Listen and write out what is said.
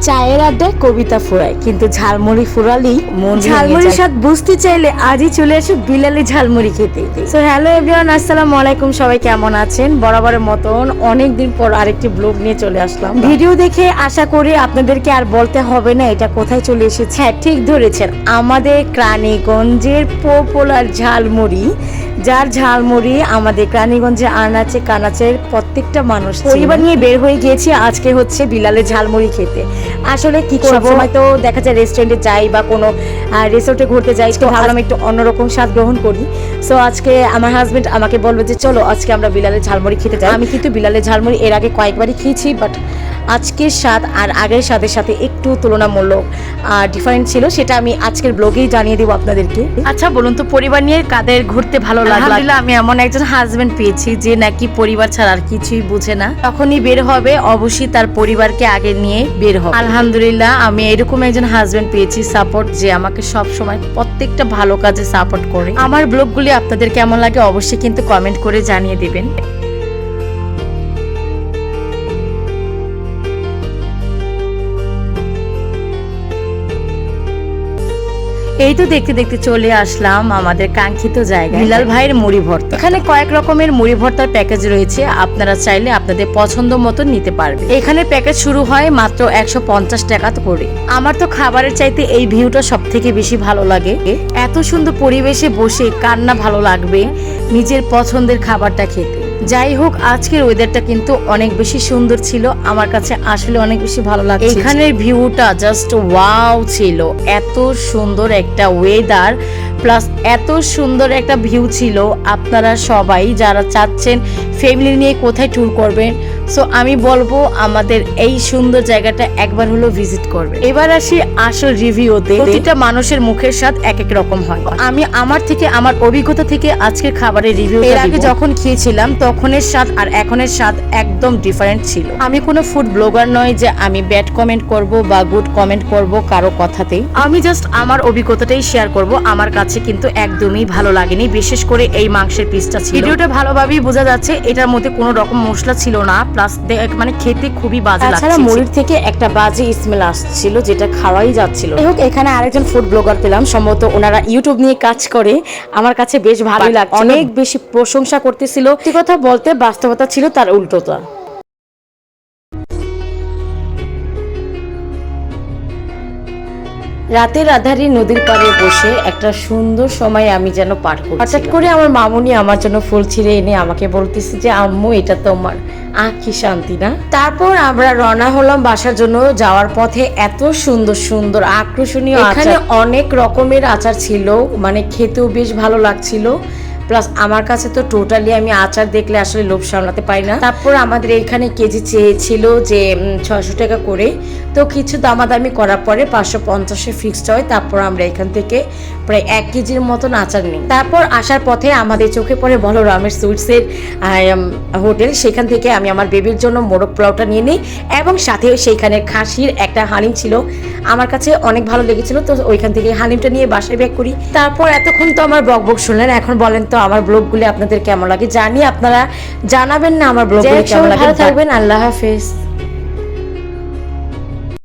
চায়ের আড্ডায় কবিতা ফুরায়, কিন্তু ঝালমুড়ি ফুরালেই মন ঝালমুড়ির স্বাদ বুঝতে চাইলে আজই চলে আসো বিলালি ঝালমুড়ি খেতে। সো হ্যালো এভরিওয়ান, আসসালামু আলাইকুম। সবাই কেমন আছেন? বরাবরের মতন অনেকদিন পর আরেকটি ব্লগ নিয়ে চলে আসলাম। ভিডিও দেখে আশা করি আপনাদেরকে আর বলতে হবে না এটা কোথায় চলে এসেছে। হ্যাঁ, ঠিক ধরেছেন, আমাদের রানীগঞ্জের পপুলার ঝালমুড়ি, যার ঝালমুড়ি আমাদের রানীগঞ্জে আনাচে কানাচের প্রত্যেকটা মানুষ পরিবার নিয়ে বের হয়ে গিয়েছি আজকে হচ্ছে বিলালের ঝালমুড়ি খেতে। আসলে কি করব, সময় তো দেখা যায় রেস্টুরেন্টে যাই বা কোনো রিসোর্টে ঘুরতে যাই, তো ভাবলাম একটু অন্যরকম স্বাদ গ্রহণ করি। সো আজকে আমার হাজবেন্ড আমাকে বলবে যে চলো আজকে আমরা বিলালের ঝালমুড়ি খেতে যাই। আমি কিন্তু বিলালের ঝালমুড়ি এর আগে কয়েকবারই খেয়েছি, বাট আজকের স্বাদ আর আগের স্বাদের সাথে একটু তুলনামূলক ডিফারেন্ট ছিল, সেটা আমি আজকের ব্লগেই জানিয়ে দেবো আপনাদেরকে। আচ্ছা বলুন তো, পরিবার নিয়ে কাদের ঘুরতে ভালো লাগে? আলহামদুলিল্লাহ, আমি এমন একজন হাজবেন্ড পেয়েছি যে নাকি পরিবার ছাড়া আর কিছুই বুঝে না। তখনই বের হবে অবশ্যই তার পরিবারকে আগে নিয়ে বের হবে। আলহামদুলিল্লাহ, আমি এরকম একজন হাজবেন্ড পেয়েছি সাপোর্ট, যে আমাকে সব সময় প্রত্যেকটা ভালো কাজে সাপোর্ট করে। আমার ব্লগগুলি আপনাদের কেমন লাগে অবশ্যই কিন্তু কমেন্ট করে জানিয়ে দেবেন। এই তো দেখতে দেখতে চলে আসলাম আমাদের কাঙ্ক্ষিত জায়গায়, বিলাল ভাইয়ের মুড়ি ভর্তা। এখানে কয়েক রকমের মুড়ি ভর্তার প্যাকেজ রয়েছে, আপনারা চাইলে আপনাদের পছন্দ মতো নিতে পারবে। এখানে প্যাকেজ শুরু হয় মাত্র 150 টাকা করে। আমার তো খাবারের চাইতে এই ভিউটা সব থেকে বেশি ভালো লাগে। এত সুন্দর পরিবেশে বসে কার না ভালো লাগবে নিজের পছন্দের খাবারটা খেতে। যাই হোক, আজকের ওয়েদারটা কিন্তু অনেক বেশি সুন্দর ছিল, আমার কাছে আসলে অনেক বেশি ভালো লাগছে। এখানের ভিউটা জাস্ট ওয়াও ছিল, এত সুন্দর একটা ওয়েদার প্লাস এত সুন্দর একটা ভিউ ছিল। আপনারা সবাই যারা চাচ্ছেন ফ্যামিলি নিয়ে কোথায় ট্যুর করবেন, সো আমি বলবো আমাদের এই সুন্দর জায়গাটা একবার হলো ভিজিট করবে। এবার আসি আসল রিভিউতে। প্রতিটা মানুষের মুখের স্বাদ এক এক রকম হয়। আমি আমার থেকে, আমার অভিজ্ঞতা থেকে আজকের খাবারের রিভিউ, এর আগে যখন খেয়েছিলাম তখনের স্বাদ আর এখনের স্বাদ একদম ডিফারেন্ট ছিল। আমি কোনো ফুড ব্লগার নয় যে আমি ব্যাড কমেন্ট করব বা গুড কমেন্ট করব কারো কথাতেই। আমি জাস্ট আমার অভিজ্ঞতাটাই শেয়ার করব। আমার কাছে কিন্তু একদমই ভালো লাগেনি, বিশেষ করে এই মাংসের পিসটা ছিল। ভিডিওটা ভালোভাবেই বোঝা যাচ্ছে এটার মধ্যে কোনো রকম মশলা ছিল না, প্লাস মানে খেতে খুবই বাজে লাগছে। তাছাড়া মুড়ির থেকে একটা বাজে স্মেল আসছিল, যেটা খাওয়াই যাচ্ছিল। যাই হোক, এখানে আরেকজন ফুড ব্লগার পেলাম, সম্ভবত ওনারা ইউটিউব নিয়ে কাজ করে। আমার কাছে বেশ ভালোই লাগছে, অনেক বেশি প্রশংসা করতেছিল। সত্যি কথা বলতে বাস্তবতা ছিল তার উল্টোটা। রাতের আধারে নদীর পাড়ে বসে একটা সুন্দর সময় আমি যেন পার করি। হঠাৎ করে আমার মামুনি আমার জন্য ফুল ছিঁড়ে এনে আমাকে বলতেছে যে আম্মু, এটা তোমার, কি শান্তি না। তারপর আমরা রওনা হলাম বাসার জন্য। যাওয়ার পথে এত সুন্দর সুন্দর আকর্ষণীয় এখানে অনেক রকমের আচার ছিল, মানে খেতেও বেশ ভালো লাগছিল। প্লাস আমার কাছে তো টোটালি আমি আচার দেখলে আসলে লোভ সামলাতে পারি না। তারপর আমাদের এখানে কেজি চেয়েছিল যে 600 টাকা করে, তো কিছু দামাদামি করার পরে 550-এ ফিক্সড হয়। তারপর আমরা এখান থেকে প্রায় 1 কেজির মতন আচার নিই। তারপর আসার পথে আমাদের চোখে পড়ে বলরামের সুইটসের হোটেল, সেখান থেকে আমি আমার বেবির জন্য মোরগ পোলাওটা নিয়ে নিই, এবং সাথে সেইখানে খাসির একটা হালিম ছিল, আমার কাছে অনেক ভালো লেগেছিল, তো ওইখান থেকে হালিমটা নিয়ে বাসায় ব্যাক করি। তারপর এতক্ষণ তো আমার ব্লগ শুনলেন, এখন বলেন তো আমার ব্লগগুলি আপনাদের কেমন লাগে? জানি আপনারা জানাবেন না আমার ব্লগগুলি কেমন লাগে। ভালো থাকবেন, আল্লাহ হাফেজ।